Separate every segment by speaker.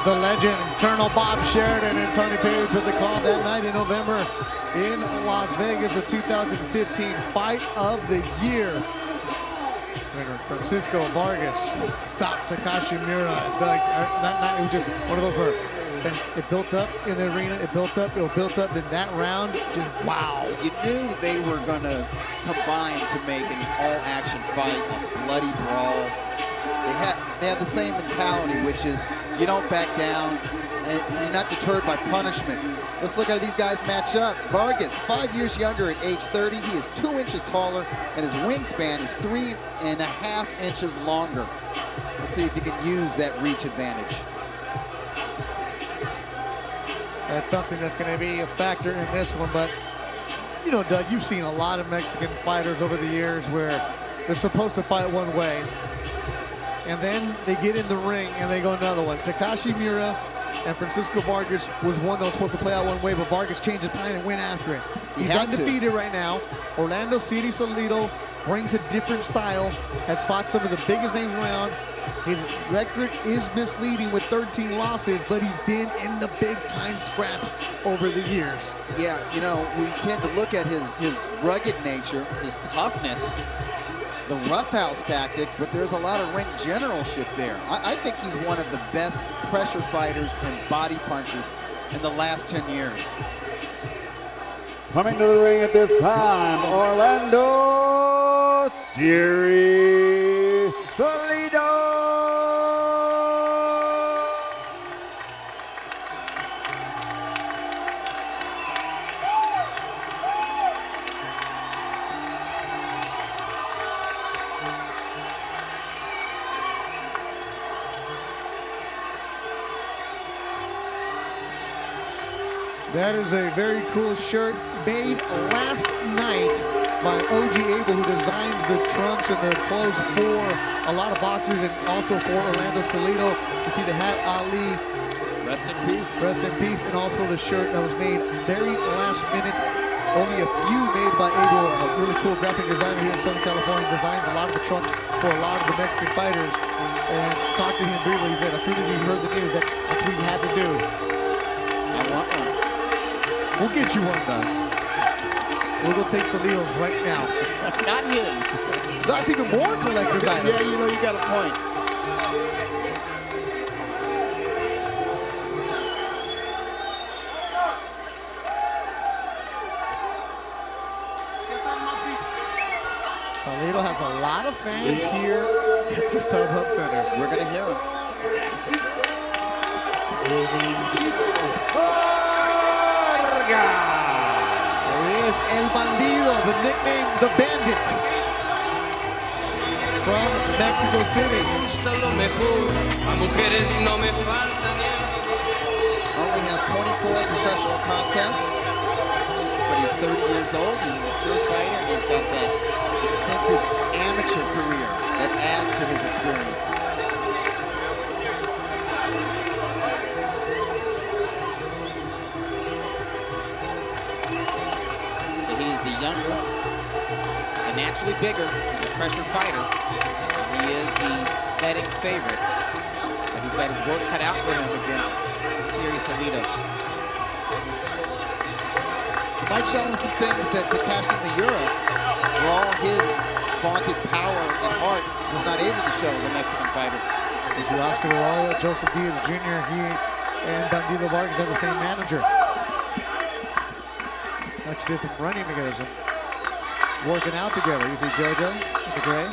Speaker 1: The legend, Colonel Bob Sheridan and Tony Page with the call that night in November in Las Vegas, the 2015 Fight of the Year. Winner Francisco Vargas stopped Takashi Miura. It was just one of those where it built up in the arena, it built up, then that round, just wow.
Speaker 2: You knew they were going to combine to make an all-action fight, a bloody brawl. They have the same mentality, which is you don't back down and you're not deterred by punishment. Let's look at how these guys match up. Vargas, 5 years younger at age 30. He is 2 inches taller and his wingspan is 3.5 inches longer. Let's see if he can use that reach advantage.
Speaker 1: That's something that's going to be a factor in this one, but you know, Doug, you've seen a lot of Mexican fighters over the years where they're supposed to fight one way, and then they get in the ring and they go another one. Takashi Miura and Francisco Vargas was one that was supposed to play out one way, but Vargas changed his plan and went after it. He's undefeated right now. Orlando City Salido brings a different style, has fought some of the biggest names around. His record is misleading with 13 losses, but he's been in the big-time scraps over the years.
Speaker 2: Yeah, you know, we tend to look at his rugged nature, his toughness, the roughhouse tactics, but there's a lot of ring generalship there. I think he's one of the best pressure fighters and body punchers in the last 10 years.
Speaker 3: Coming to the ring at this time, Orlando City Salido.
Speaker 1: That is a very cool shirt made last night by OG Abel, who designs the trunks and the clothes for a lot of boxers and also for Orlando Salido. You see the hat, Ali.
Speaker 2: Rest in peace.
Speaker 1: Rest in peace. And also the shirt that was made very last minute. Only a few made by Abel, a really cool graphic designer here in Southern California. Designs a lot of the trunks for a lot of the Mexican fighters. And talked to him briefly. He said as soon as he heard the news, that's what he had to do.
Speaker 2: I want one.
Speaker 1: We'll get you one done. We'll go take Salido's right now.
Speaker 2: Not his.
Speaker 1: That's even more collector's item.
Speaker 2: Yeah, you know, you got a point.
Speaker 1: Salido has a lot of fans here at the StubHub Center.
Speaker 2: We're going to hear him.
Speaker 1: There he is, El Bandido, the nickname The Bandit, from Mexico City.
Speaker 2: Only has 24 professional contests, but he's 30 years old. He's a sure fighter, and he's got that extensive amateur career that adds to his experience. Younger and naturally bigger, he's a pressure fighter. He is the betting favorite, but he's got his work cut out for him against Siri Salido. Might show him some things that Takashi Miura, for all his vaunted power and heart, was not able to show the Mexican fighter.
Speaker 1: Oscar De La Hoya, Joseph Diaz Jr., he and Bandido Vargas have the same manager. Actually did some running together, some working out together. You see JoJo in the gray.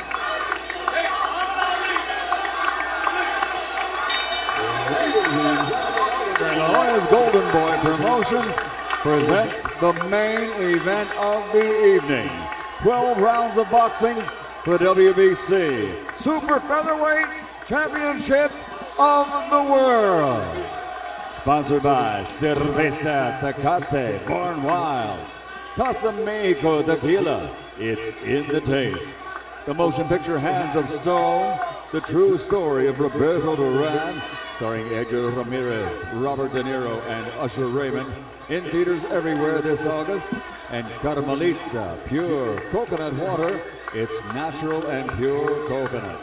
Speaker 3: De La Hoya's Golden Boy Promotions presents the main event of the evening. 12 rounds of boxing for the WBC Super Featherweight Championship of the World. Sponsored by Cerveza Tecate, Born Wild. Casa Mexico Tequila, it's in the taste. The motion picture Hands of Stone, the true story of Roberto Duran, starring Edgar Ramirez, Robert De Niro, and Usher Raymond, in theaters everywhere this August. And Carmelita, pure coconut water, it's natural and pure coconut.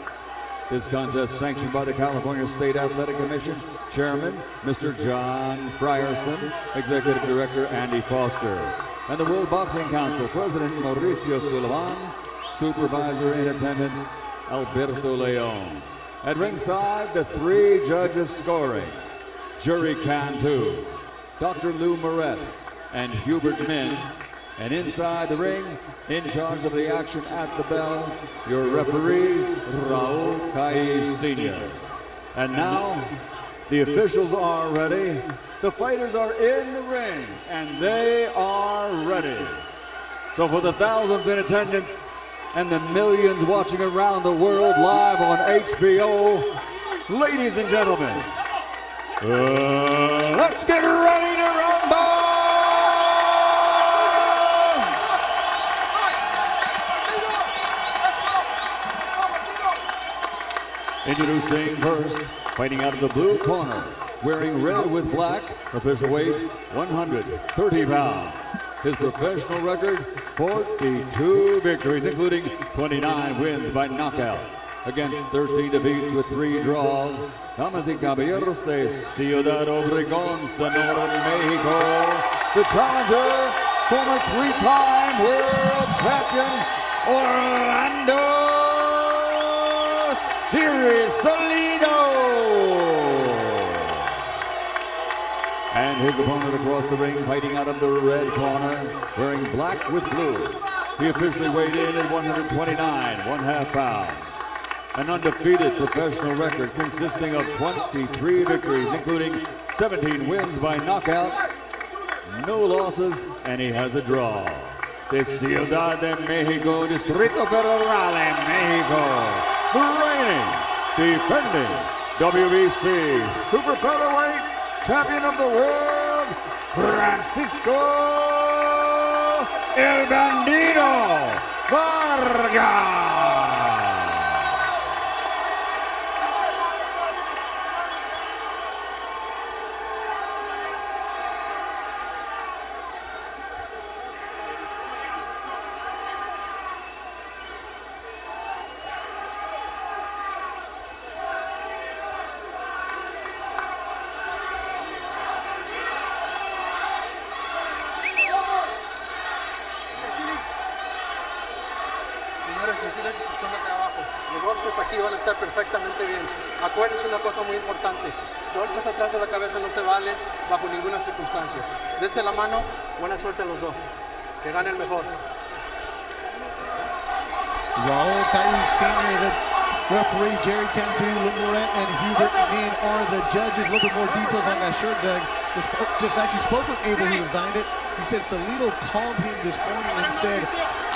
Speaker 3: This contest sanctioned by the California State Athletic Commission, Chairman, Mr. John Frierson, Executive Director, Andy Foster, and the World Boxing Council, President Mauricio Sullivan, Supervisor in attendance, Alberto Leon. At ringside, the 3 judges scoring, Jury Cantu, Dr. Lou Moret, and Hubert Min. And inside the ring, in charge of the action at the bell, your referee, Raul Caiz Sr. And now, the officials are ready. The fighters are in the ring, and they are ready. So for the thousands in attendance and the millions watching around the world live on HBO, ladies and gentlemen, let's get ready to rumble! Introducing first, fighting out of the blue corner, wearing red with black, official weight 130 pounds. His professional record, 42 victories, including 29 wins by knockout, against 13 defeats with 3 draws. Damas y caballeros de Ciudad Obregón, Sonora, Mexico, the challenger, former 3-time world champion, Orlando Salido. And his opponent across the ring, fighting out of the red corner, wearing black with blue. He officially weighed in at 129 1/2 pounds. An undefeated professional record consisting of 23 victories, including 17 wins by knockout, no losses, and he has a draw. De Ciudad de Mexico, Distrito Federal en Mexico, the reigning, defending WBC Super Featherweight Champion of the World, Francisco El Bandido Vargas.
Speaker 4: Señores, decirles instrucciones abajo. Los golpes aquí van a estar perfectamente bien. Acuérdense una cosa muy importante. Golpes atrás de la cabeza no se valen bajo ninguna circunstancia. Desde la mano, buena suerte a los dos. Que gane el mejor.
Speaker 1: Raul Caiz Sr., the referee, Jerry Cantu, Lumaret, and Hubert Min are the judges. A little bit more details on that shirt, Doug. Just actually spoke with Abel, who designed it. He said Salido called him this morning and said,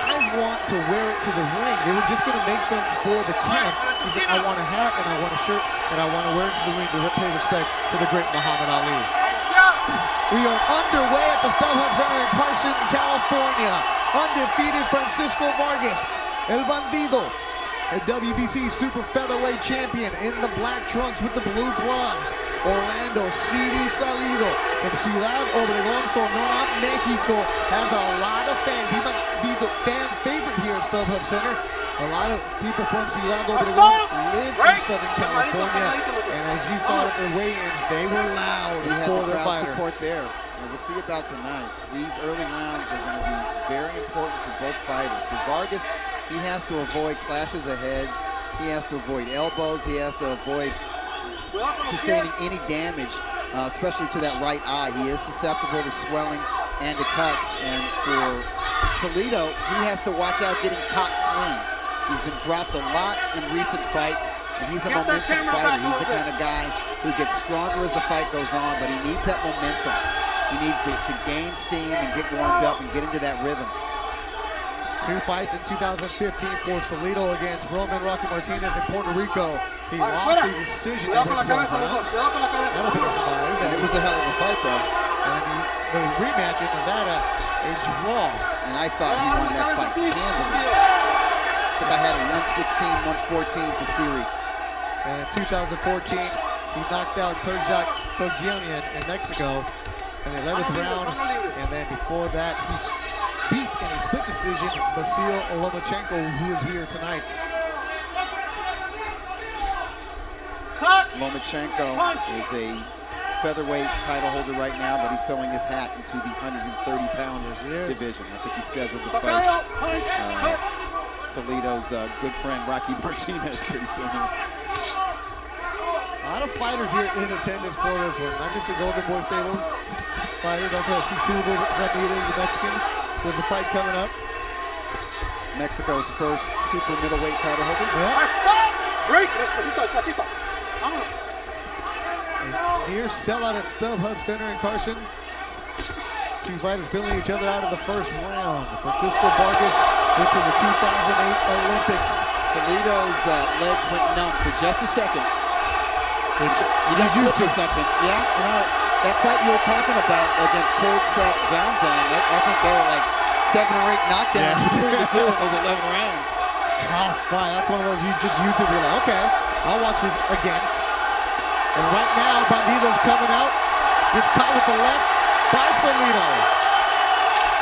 Speaker 1: I want to wear it to the ring. They were just going to make something for the camp. He said, I want a hat and I want a shirt and I want to wear it to the ring to pay respect to the great Muhammad Ali. We are underway at the StubHub Center in Carson, California. Undefeated Francisco Vargas, El Bandido, a WBC Super Featherweight champion in the black trunks with the blue gloves. Orlando Salido from Ciudad Obregón, Sonora, Mexico, has a lot of fans. He might be the fan favorite here at StubHub Center. A lot of people from Ciudad Obregón live in Southern California, and as you saw at the weigh-ins, they were loud for their fighter.
Speaker 2: Support there. And we'll see about tonight. These early rounds are going to be very important for both fighters. For Vargas, he has to avoid clashes of heads. He has to avoid elbows. He has to avoid sustaining any damage, especially to that right eye. He is susceptible to swelling and to cuts. And for Salido, he has to watch out getting caught clean. He's been dropped a lot in recent fights, and he's a momentum fighter. He's the kind of guy who gets stronger as the fight goes on, but he needs that momentum. He needs to gain steam and get warmed up and get into that rhythm.
Speaker 1: 2 fights in 2015 for Salido against Roman Rocky Martinez in Puerto Rico. He lost the decision.
Speaker 4: Cuidado con la cabeza, los dos. Cuidado con la cabeza.
Speaker 2: And it was a hell of a fight, though.
Speaker 1: And the rematch in Nevada is draw.
Speaker 2: And I thought he won that fight handily. I think I had a 116-114 for Siri.
Speaker 1: And in 2014, he knocked out Turjak Togianian in Mexico in the 11th round. And then before that, he beat in a split decision Vasil Lomachenko, who is here tonight.
Speaker 2: Lomachenko is a featherweight title holder right now, but he's throwing his hat into the 130-pound division. I think he's scheduled to fight Salido's good friend Rocky Martinez pretty soon.
Speaker 1: A lot of fighters here in attendance for this one, not just the Golden Boy Stables fighters. Also, Salido Ramirez, the Mexican. There's a fight coming up.
Speaker 2: Mexico's first super middleweight title holder.
Speaker 4: Break, despacito, despacito. Vámonos.
Speaker 1: Near sellout at StubHub Center in Carson. Two fighters filling each other out of the first round. Francisco Vargas went to the 2008 Olympics.
Speaker 2: Salido's legs went numb for just a second. He got used to something. Yeah, that fight you were talking about against Turkcet Van Dam, I think there were like 7 or 8 knockdowns between the two in those 11 rounds.
Speaker 1: Tough fight. That's one of those you just YouTube, you're like, okay, I'll watch this again. And right now, Bandido's coming out. Gets caught with the left by Salido.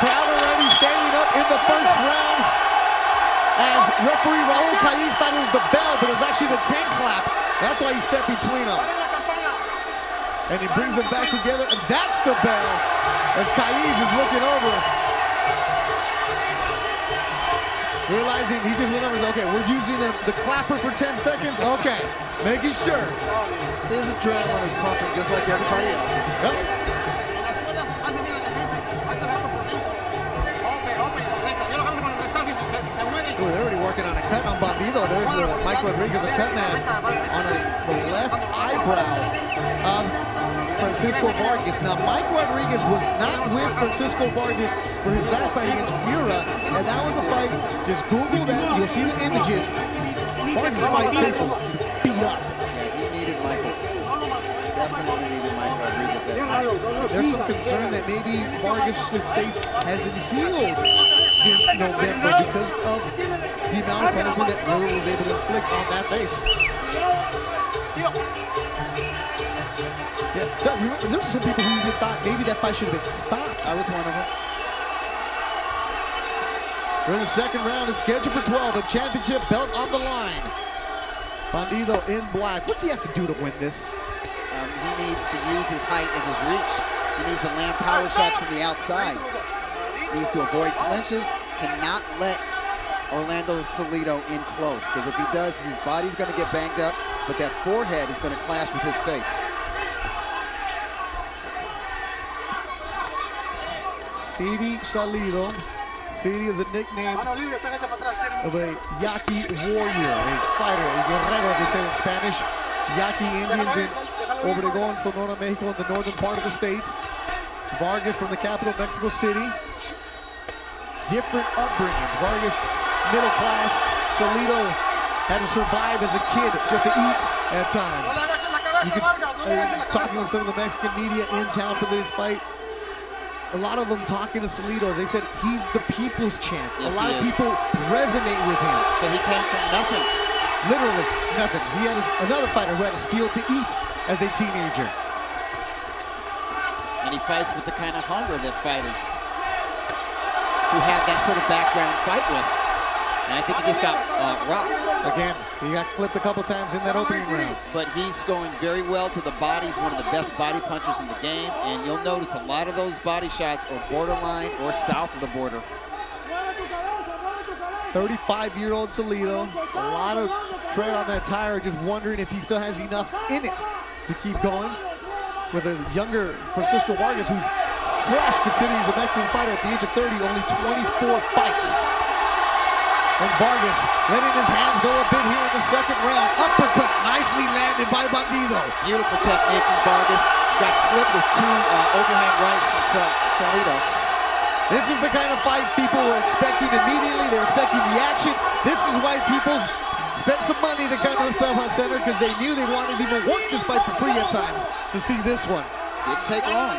Speaker 1: Crowd already standing up in the first round as referee Raul Caiz thought it was the bell, but it was actually the 10 clap. That's why he stepped between them. And he brings them back together, and that's the bell as Caiz is looking over. Realizing he just went over, okay, we're using the clapper for 10 seconds? Okay, making sure.
Speaker 2: His adrenaline is pumping just like everybody else's.
Speaker 1: Yep. Ooh, they're already working on a cut on Bandido. There's Mike Rodriguez, a cut man, on the left eyebrow of Francisco Vargas. Now, Mike Rodriguez was not with Francisco Vargas for his last fight against Mura, and that was a fight, just Google that, you'll see the images. Vargas' fight face was beat up.
Speaker 2: Yeah, he needed Michael. Definitely needed Mike Rodriguez that night.
Speaker 1: There's some concern that maybe Vargas' face hasn't healed since November because of the amount of punishment that Mura was able to inflict on that face. Yeah, remember, there's some people who even thought maybe that fight should have been stopped.
Speaker 2: I was one of them.
Speaker 1: We're in the second round. It's scheduled for 12. A championship belt on the line. Bandido in black. What's he have to do to win this?
Speaker 2: He needs to use his height and his reach. He needs to land power shots from the outside. He needs to avoid clinches. Cannot let Orlando Salido in close, because if he does, his body's going to get banged up, but that forehead is going to clash with his face.
Speaker 1: CD Salido. CD is a nickname of a Yaqui warrior, a fighter, a guerrero, they say in Spanish. Yaqui Indians in Obregón, Sonora, Mexico, in the northern part of the state. Vargas from the capital, Mexico City. Different upbringing. Vargas, middle class. Salido had to survive as a kid just to eat at times. Talking with some of the Mexican media in town for this fight, a lot of them talking to Salido, they said he's the people's champ.
Speaker 2: Yes,
Speaker 1: a lot of people resonate with him.
Speaker 2: But he came from nothing.
Speaker 1: Literally nothing. He had another fighter who had to steal to eat as a teenager.
Speaker 2: And he fights with the kind of hunger that fighters who have that sort of background fight with. And I think he just got rocked.
Speaker 1: Again, he got clipped a couple times in that opening round.
Speaker 2: But he's going very well to the body. He's one of the best body punchers in the game. And you'll notice a lot of those body shots are borderline or south of the border.
Speaker 1: 35-year-old Salido, a lot of tread on that tire, just wondering if he still has enough in it to keep going. With a younger Francisco Vargas, who's fresh considering he's a Mexican fighter at the age of 30, only 24 fights. And Vargas letting his hands go a bit here in the second round. Uppercut nicely landed by Bandido.
Speaker 2: Beautiful technique from Vargas. Got clipped with 2 overhand rights from Salido.
Speaker 1: This is the kind of fight people were expecting immediately. They were expecting the action. This is why people spent some money to come to the StubHub Center, because they knew they wanted to even work this fight for free at times to see this one.
Speaker 2: Didn't take long.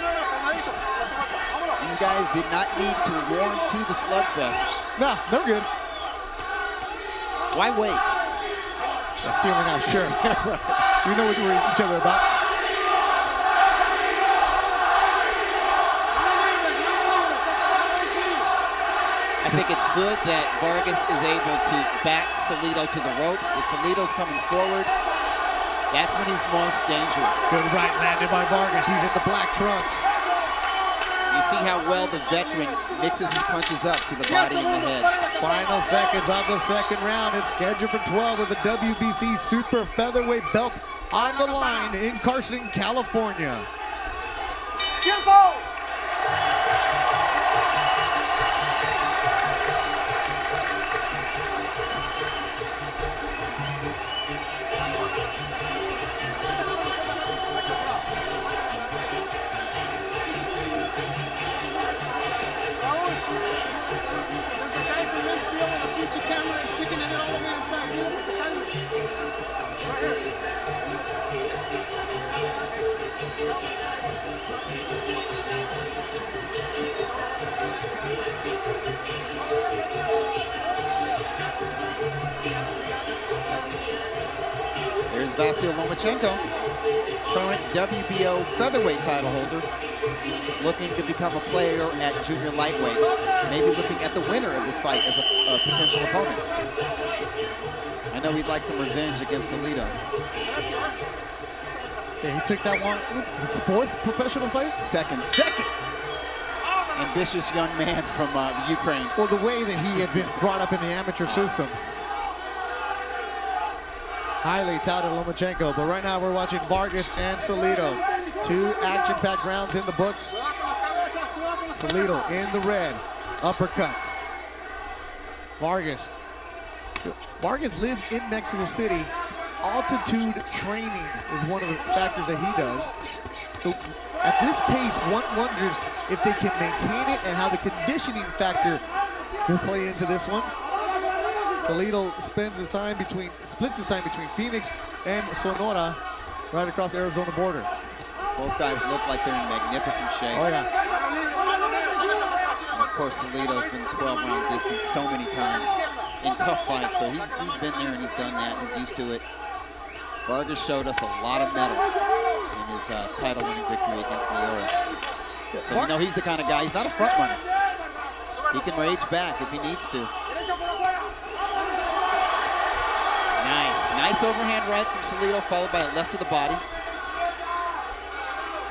Speaker 2: These guys did not need to warm to the slugfest.
Speaker 1: No, they're good.
Speaker 2: Why wait?
Speaker 1: I'm feeling out, sure. We know what we're each other about.
Speaker 2: I think it's good that Vargas is able to back Salido to the ropes. If Salido's coming forward, That's when he's most dangerous.
Speaker 1: Good right landed by Vargas. He's in the black trunks.
Speaker 2: You see how well the veteran mixes his punches up to the body and the head.
Speaker 1: Final seconds of the second round. It's scheduled for 12 with the WBC Super Featherweight belt on the line in Carson, California.
Speaker 4: ¡Tiempo! Camera is sticking it all the way inside. You look at the camera. Right here.
Speaker 2: There's Vasyl Lomachenko, current WBO featherweight title holder, looking to become a player at junior lightweight, maybe looking at the winner of this fight as a potential opponent. I know he'd like some revenge against Salido.
Speaker 1: Yeah, he took that one, his fourth professional fight?
Speaker 2: Second. Ambitious young man from Ukraine.
Speaker 1: Well, the way that he had been brought up in the amateur system. Highly touted Lomachenko, but right now we're watching Vargas and Salido. Two action-packed rounds in the books. Salido in the red, uppercut. Vargas lives in Mexico City. Altitude training is one of the factors that he does. So at this pace, one wonders if they can maintain it and how the conditioning factor will play into this one. Salido splits his time between Phoenix and Sonora, right across the Arizona border.
Speaker 2: Both guys look like they're in magnificent shape.
Speaker 1: Oh yeah.
Speaker 2: And of course, Salido's been 12-round distance so many times in tough fights, so he's been there and he's done that. He's used to it. Vargas showed us a lot of mettle in his title-winning victory against Miura. So you know he's the kind of guy. He's not a front runner. He can rage back if he needs to. Nice overhand right from Salido, followed by a left to the body.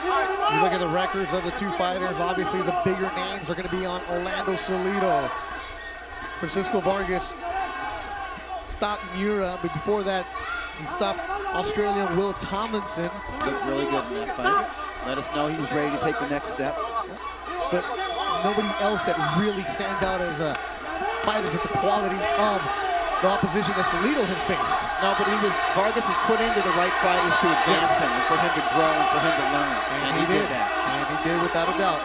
Speaker 1: You look at the records of the two fighters, obviously the bigger names are going to be on Orlando Salido. Francisco Vargas stopped Miura, but before that, he stopped Australian Will Tomlinson.
Speaker 2: Looked really good in that fight. Let us know he was ready to take the next step.
Speaker 1: But nobody else that really stands out as a fighter with the quality of the opposition that Salido has faced.
Speaker 2: No, but Vargas was put into the right fighters to advance him and for him to grow and for him to learn.
Speaker 1: And he did that. And he did without a doubt.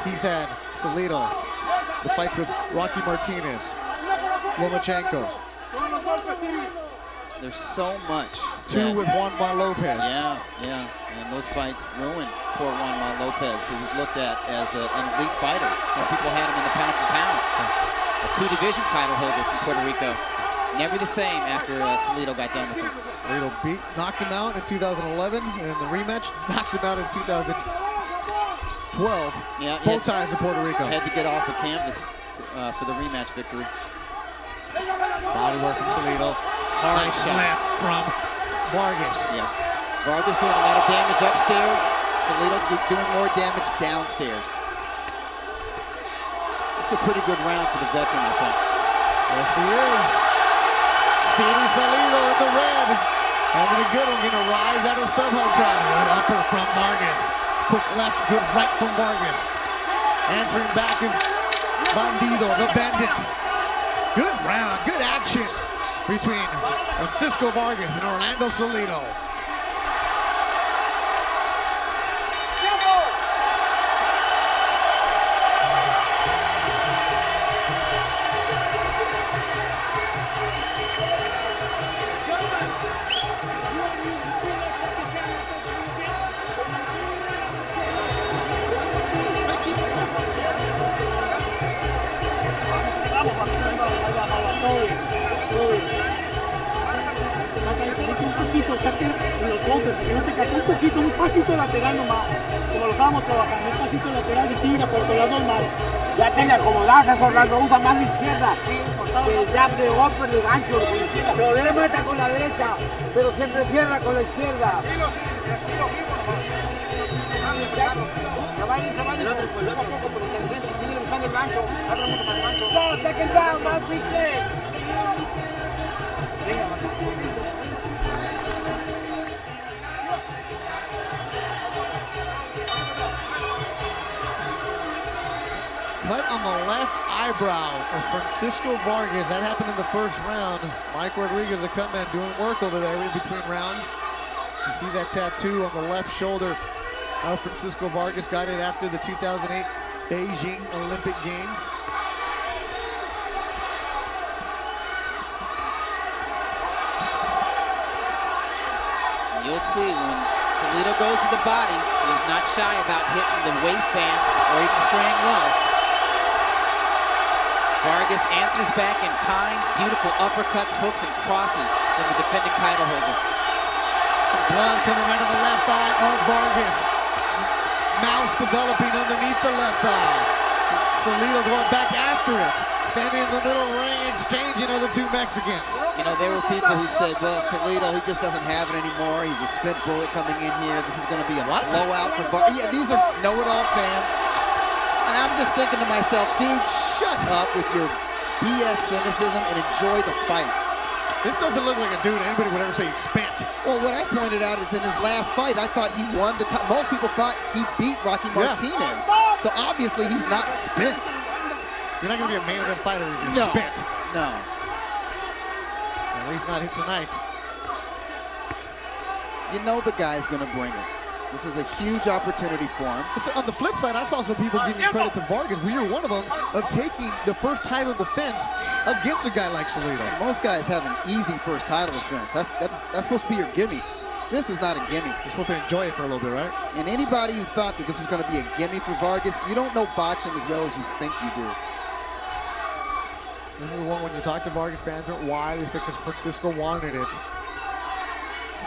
Speaker 1: He's had Salido, the fights with Rocky Martinez, Lomachenko.
Speaker 2: There's so much.
Speaker 1: Two with Juan Lopez.
Speaker 2: Yeah. And those fights ruined poor Juan Lopez, who was looked at as an elite fighter. Some people had him in the pound for pound. A two-division title holder from Puerto Rico. Never the same after Salido got done with him.
Speaker 1: Salido knocked him out in 2011, and the rematch knocked him out in 2012.
Speaker 2: Yeah,
Speaker 1: both times in Puerto Rico.
Speaker 2: Had to get off the canvas for the rematch victory.
Speaker 1: Body work from Salido. Hard left from Vargas.
Speaker 2: Yeah. Vargas doing a lot of damage upstairs. Salido doing more damage downstairs. This is a pretty good round for the veteran, I think.
Speaker 1: Yes, he is. CD Salido in the red. Having a good one, gonna rise out of the StubHub crowd. Good upper from Vargas. Quick left, good right from Vargas. Answering back is Bandido, the bandit. Good round, good action between Francisco Vargas and Orlando Salido.
Speaker 5: En los golpes, que no te cayó un poquito, un pasito lateral nomás, como lo estábamos trabajando, un pasito lateral y tira por las dos manos. Ya te le acomodas, Orlando, usa más la izquierda, el jab de upper, de gancho, de izquierda. Pero él mata con la derecha, pero siempre cierra con la izquierda. Se va a ir, poco a poco, pero inteligente, sigue buscando el gancho, abre mucho para el gancho. No, second down, más fixes.
Speaker 1: Cut on the left eyebrow of Francisco Vargas. That happened in the first round. Mike Rodriguez, the cut man, doing work over there in between rounds. You see that tattoo on the left shoulder of Francisco Vargas. Got it after the 2008 Beijing Olympic Games.
Speaker 2: You'll see when Salido goes to the body, he's not shy about hitting the waistband or even straying low. Vargas answers back in kind, beautiful uppercuts, hooks, and crosses from the defending title holder.
Speaker 1: Blood coming out of the left eye of Vargas. Mouse developing underneath the left eye. Salido going back after it. Standing in the middle ring, exchanging are the two Mexicans.
Speaker 2: You know, there were people who said, well, Salido, he just doesn't have it anymore. He's a spit bullet coming in here. This is going to be a blowout for Vargas. Yeah, these are know-it-all fans. And I'm just thinking to myself, dude, shut up with your BS cynicism and enjoy the fight.
Speaker 1: This doesn't look like a dude anybody would ever say he's spent.
Speaker 2: Well, what I pointed out is in his last fight, I thought he won the title. Most people thought he beat Rocky Martinez. So obviously he's not spent.
Speaker 1: You're not going to be a main event fighter if you're spent.
Speaker 2: No.
Speaker 1: At least not tonight.
Speaker 2: You know the guy's going to bring it. This is a huge opportunity for him.
Speaker 1: But on the flip side, I saw some people giving credit to Vargas. We were one of them of taking the first title defense against a guy like Salido.
Speaker 2: Most guys have an easy first title defense. That's supposed to be your gimme. This is not a gimme.
Speaker 1: You're supposed to enjoy it for a little bit, right?
Speaker 2: And anybody who thought that this was going to be a gimme for Vargas, you don't know boxing as well as you think you do.
Speaker 1: This is the one when you talk to Vargas management, why they said because Francisco wanted it.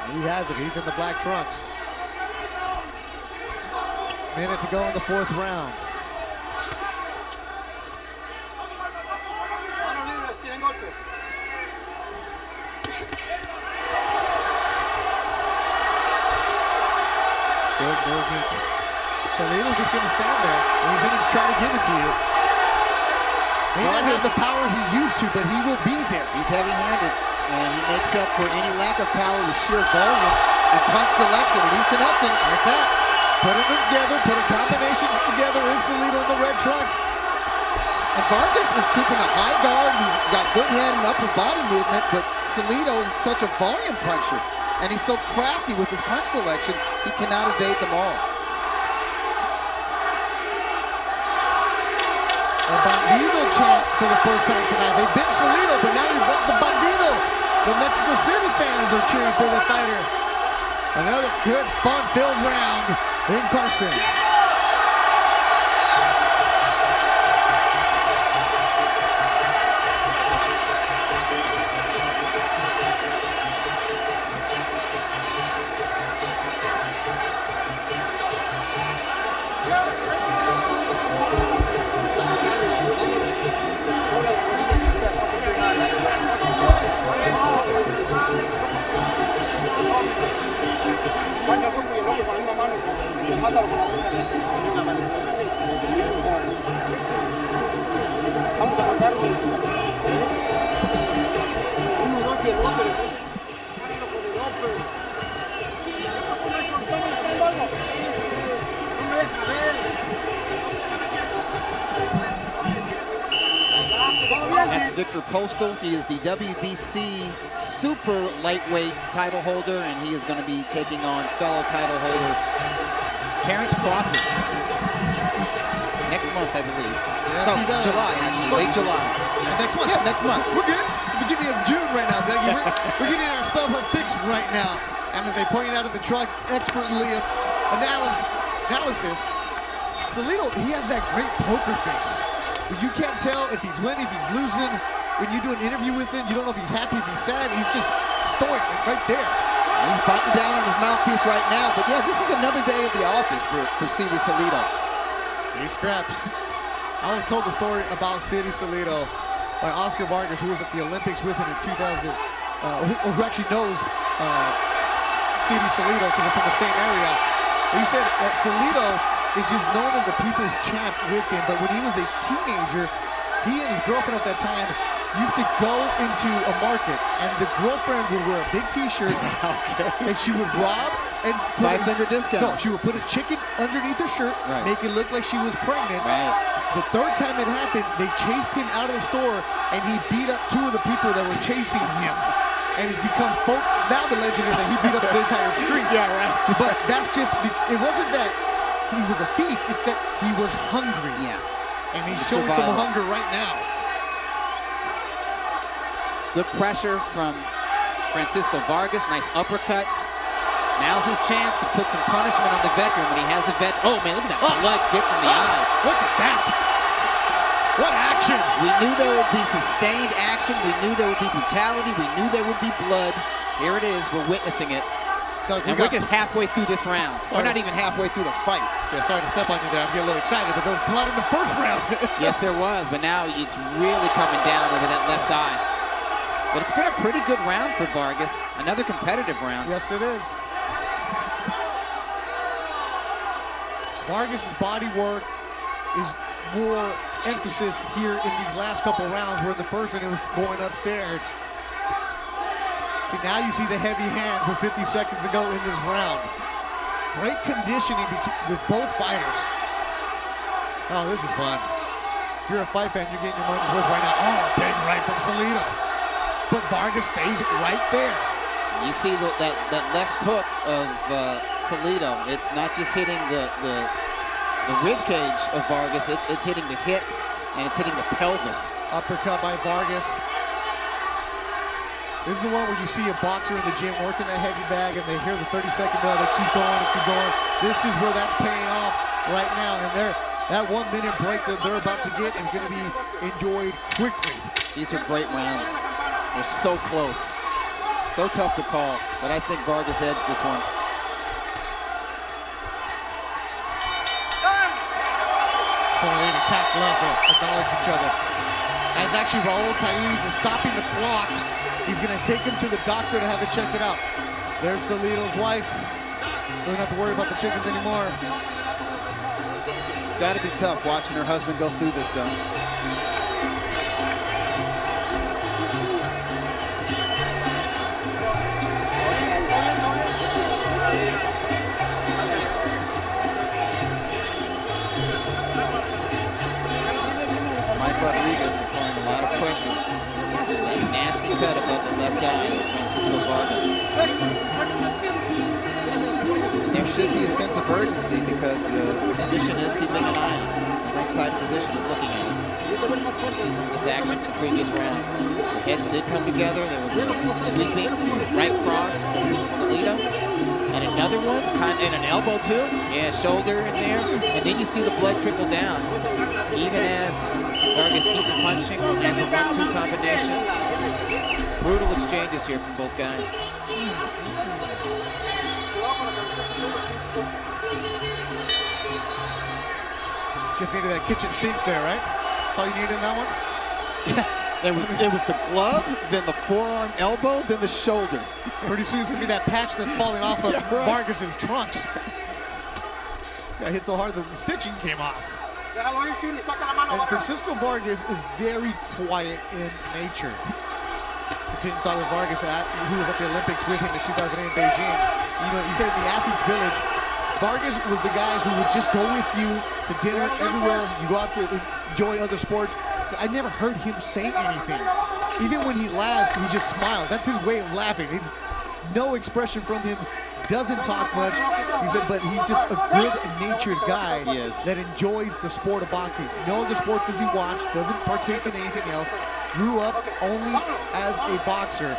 Speaker 1: And he has it. He's in the black trunks. Minute to go in the fourth round. Good movement. Salido's just going to stand there, and he's going to try to give it to you. He may not have the power he used to, but he will be there.
Speaker 2: He's heavy-handed, and he makes up for any lack of power with sheer volume and punch selection, and he's connecting.
Speaker 1: Like that. Putting them together, put a combination together in Salido in the red trunks.
Speaker 2: And Vargas is keeping a high guard. He's got good head and upper body movement, but Salido is such a volume puncher. And he's so crafty with his punch selection, he cannot evade them all.
Speaker 1: A Bandido chance for the first time tonight. They've been Salido, but now you've got the Bandido. The Mexico City fans are cheering for the fighter. Another good, fun-filled round in Carson.
Speaker 5: Vamos a matarse. Uno, dos y el golpe.
Speaker 2: That's Victor Postal. He is the WBC super lightweight title holder, and he is going to be taking on fellow title holder Terrence Crawford next month, I believe.
Speaker 1: Yes, he does.
Speaker 2: July, actually, late July.
Speaker 1: Next month?
Speaker 2: Yeah, next month.
Speaker 1: We're good. It's the beginning of June right now, Dougie. We're getting our stuff fixed right now. And as they pointed out of the truck, expertly analysis, Salido, he has that great poker face. You can't tell if he's winning, if he's losing. When you do an interview with him, you don't know if he's happy, if he's sad. He's just stoic and right there.
Speaker 2: He's biting down on his mouthpiece right now. But yeah, this is another day at the office for City Salido.
Speaker 1: He scraps. I was told the story about City Salido by Oscar Vargas, who was at the Olympics with him in 2000. who actually knows CD Salido because they're from the same area. He said that Salido is just known as the people's champ with him, but when he was a teenager, he and his girlfriend at that time used to go into a market, and the girlfriend would wear a big t-shirt, and she would rob and
Speaker 2: $5 discount.
Speaker 1: No, she would put a chicken underneath her shirt, make it look like she was pregnant. The third time it happened, they chased him out of the store, and he beat up 2 of the people that were chasing him. And he's become now the legend is that he beat up the entire street.
Speaker 3: Yeah, right.
Speaker 1: But that's just, it wasn't that he was a thief, it's that he was hungry.
Speaker 2: Yeah.
Speaker 1: And he's showing some hunger right now.
Speaker 2: Good pressure from Francisco Vargas. Nice uppercuts. Now's his chance to put some punishment on the veteran when he has the Oh, man, look at that blood drip from the eye.
Speaker 1: Look at that. What action.
Speaker 2: We knew there would be sustained action. We knew there would be brutality. We knew there would be blood. Here it is. We're witnessing it.
Speaker 1: Doug,
Speaker 2: and we're just halfway through this round. We're not even halfway through the fight.
Speaker 1: Yeah, sorry to step on you there. I'm getting a little excited, but there was blood in the first round.
Speaker 2: Yes, there was, but now it's really coming down over that left eye. But it's been a pretty good round for Vargas. Another competitive round.
Speaker 1: Yes, it is. Vargas' body work is more emphasis here in these last couple rounds, where the first one it was going upstairs. And now you see the heavy hands with 50 seconds to go in this round. Great conditioning with both fighters. Oh, this is fun. If you're a fight fan, you're getting your money's worth right now. Oh, big right from Salido. But Vargas stays right there.
Speaker 2: You see that left hook of Salido. It's not just hitting the rib cage of Vargas. It's hitting the hips, and it's hitting the pelvis.
Speaker 1: Uppercut by Vargas. This is the one where you see a boxer in the gym working that heavy bag, and they hear the 30-second bell. They keep going and keep going. This is where that's paying off right now. And that 1 minute break that they're about to get is going to be enjoyed quickly.
Speaker 2: These are great rounds. They're so close. So tough to call, but I think Vargas edged this one.
Speaker 1: So they attack love to acknowledge each other. As actually Raul Caiz is stopping the clock, he's going to take him to the doctor to have it checked out. There's Salido's wife. Doesn't have to worry about the chickens anymore.
Speaker 2: It's got to be tough watching her husband go through this, though. Rodriguez applying a lot of pressure. That nasty cut above the left eye of Francisco Vargas. There should be a sense of urgency because the physician is keeping an eye on it. The ringside physician is looking at it. See some of this action from the previous round. The heads did come together. There was sweeping right cross from Salido. And another one, and an elbow too. Yeah, shoulder in there. And then you see the blood trickle down. Even as Vargas keeps punching, and the 1-2 combination. Brutal exchanges here from both guys.
Speaker 1: Just needed that kitchen sink there, right? That's all you needed in that one?
Speaker 2: It was the glove, then the forearm elbow, then the shoulder.
Speaker 1: Pretty soon it's gonna be that patch that's falling off of Vargas's trunks. Got hit so hard that the stitching came off. And Francisco Vargas is very quiet in nature. Continue to talk with Vargas, who was at the Olympics with him in 2008 in Beijing. You know, you said in the Athletes Village, Vargas was the guy who would just go with you to dinner everywhere. You go out to enjoy other sports. I never heard him say anything. Even when he laughs, he just smiles. That's his way of laughing. No expression from him. Doesn't talk much. He said, but he's just a good-natured guy that enjoys the sport of boxing. No other sports does he watch. Doesn't partake in anything else. Grew up only as a boxer.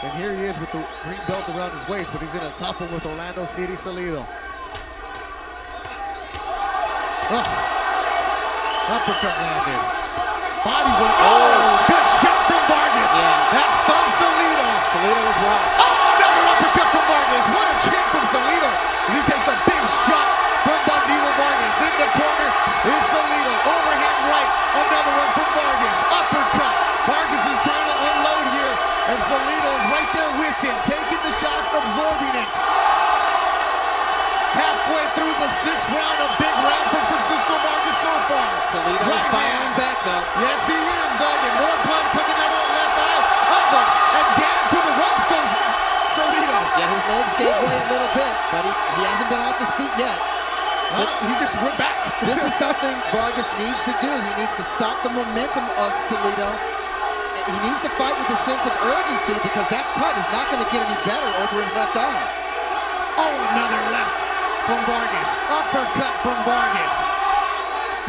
Speaker 1: And here he is with the green belt around his waist, but he's in a tough one with Orlando City Salido. Uppercut landed. Body work. Oh, good shot from Vargas.
Speaker 2: Yeah.
Speaker 1: That stunned Salido.
Speaker 2: Salido was wrong.
Speaker 1: Oh, another uppercut from Vargas. What a chin from Salido. He takes a big shot from Bandilo Vargas. In the corner is Salido. Overhand right. Another one from Vargas. Uppercut. Vargas is trying to unload here, and Salido is right sixth round, a big round for Francisco Vargas so far.
Speaker 2: Salido is firing back, though.
Speaker 1: Yes, he is, Doug, and more blood coming out of the left eye. Up and down to the ropes goes Salido.
Speaker 2: Yeah, his legs gave way a little bit, but he hasn't been off his feet yet.
Speaker 1: He just went back.
Speaker 2: This is something Vargas needs to do. He needs to stop the momentum of Salido. He needs to fight with a sense of urgency because that cut is not going to get any better over his left eye.
Speaker 1: Oh, another left from Vargas. Uppercut from Vargas.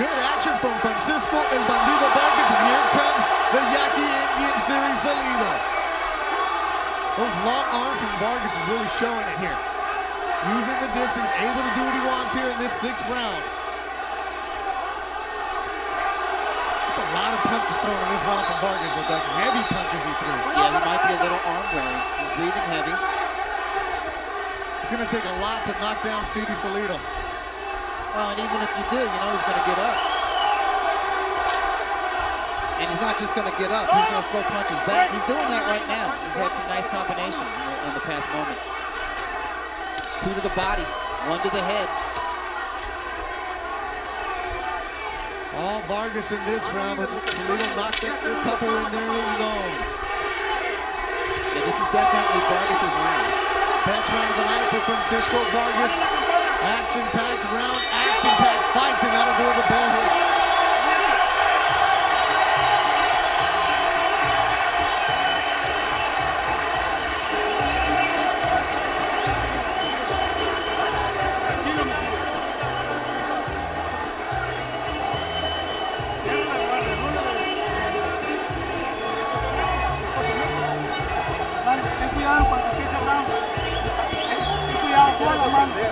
Speaker 1: Good action from Francisco and Bandido Vargas. And here comes the Yaqui Indian Series Salido. Those long arms from Vargas are really showing it here. Using the distance, able to do what he wants here in this sixth round. That's a lot of punches thrown in this round from Vargas, though, Doug. Heavy punches he threw.
Speaker 2: Yeah, he might be a little arm weary. He's breathing heavy.
Speaker 1: It's going to take a lot to knock down CD Salido.
Speaker 2: Well, and even if you do, you know he's going to get up. And he's not just going to get up, he's going to throw punches back. He's doing that right now. He's had some nice combinations in the past moment. 2 to the body, 1 to the head.
Speaker 1: All Vargas in this round, but Salido knocked a couple in there of his own.
Speaker 2: Yeah, this is definitely Vargas' round.
Speaker 1: Best round of the night for Francisco Vargas. Action-packed round, action-packed fight, and that'll do it with the bell hit.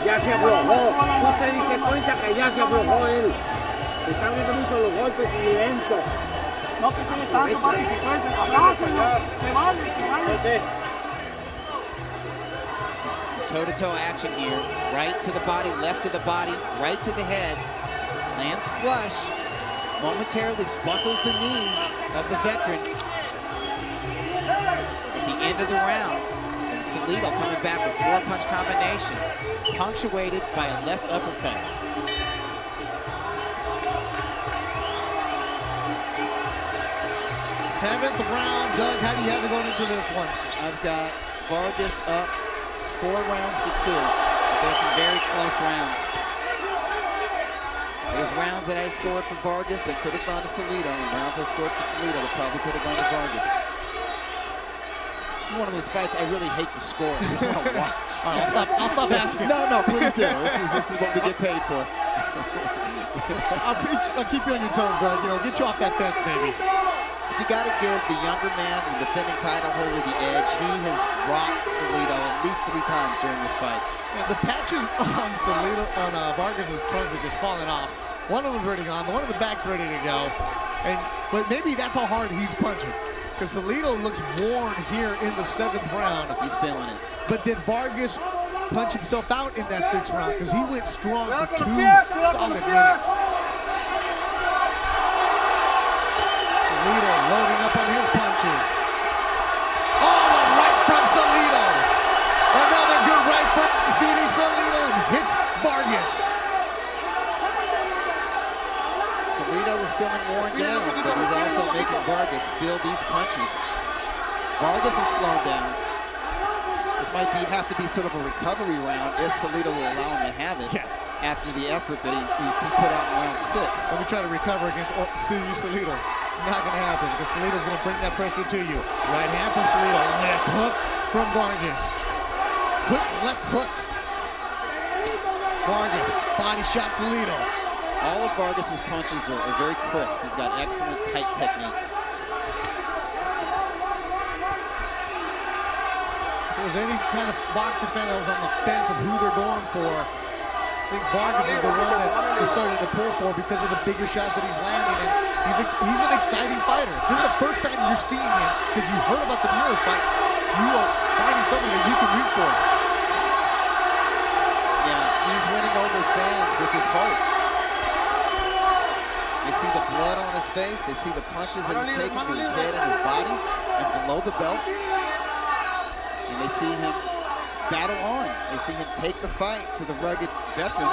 Speaker 5: Ya se aflojó, no te diste cuenta que ya se aflojó él. Está abriendo mucho los golpes y lento. No te tienes tanto, papi, secuencia. Abrácenlo, se vale.
Speaker 2: Toe-to-toe action here. Right to the body, left to the body, right to the head. Lands flush. Momentarily buckles the knees of the veteran. At the end of the round, Salido coming back with 4-punch combination, punctuated by a left uppercut.
Speaker 1: Seventh round, Doug, how do you have it going into this one?
Speaker 2: I've got Vargas up 4 rounds to 2. There's some very close rounds. There's rounds that I scored for Vargas that could have gone to Salido, and rounds I scored for Salido that probably could have gone to Vargas. This is one of those fights I really hate to score. I just want to watch.
Speaker 1: All right, I'll stop asking.
Speaker 2: No, please do. This is what we get paid for.
Speaker 1: I'll keep you on your toes, Doug. You know, get you off that fence, baby.
Speaker 2: But you got to give the younger man, the defending title holder, the edge. He has rocked Salido at least 3 times during this fight.
Speaker 1: Yeah, the patches on Vargas' trunks is just falling off. One of them's ready gone. One of the back's ready to go. But maybe that's how hard he's punching. Because Salido looks worn here in the 7th round.
Speaker 2: He's feeling it.
Speaker 1: But did Vargas punch himself out in that 6th round? Because he went strong for 2 solid minutes. Salido loading up on his punches. Oh, a right from Salido. Another good right from CD Salido hits Vargas.
Speaker 2: Salido is feeling worn down, but he's also making Vargas feel these punches. Vargas is slowed down. This might have to be sort of a recovery round if Salido will allow him to have it after the effort that he put out in round 6.
Speaker 1: Let me try to recover against CD Salido. Not going to happen because Salido's going to bring that pressure to you. Right hand from Salido. Left hook from Vargas. Quick left hooks. Vargas, body shot Salido.
Speaker 2: All of Vargas' punches are very crisp. He's got excellent tight technique.
Speaker 1: If there was any kind of boxing fan that was on the fence of who they're going for, I think Vargas is the one that they started to pull for because of the bigger shots that he's landing. And he's an exciting fighter. This is the first time you're seeing him because you heard about the Muir fight. You are finding somebody that you can root for.
Speaker 2: Yeah, he's winning over fans with his heart. They see the blood on his face. They see the punches that he's taking to his head and his body and below the belt. And they see him battle on. They see him take the fight to the rugged veteran.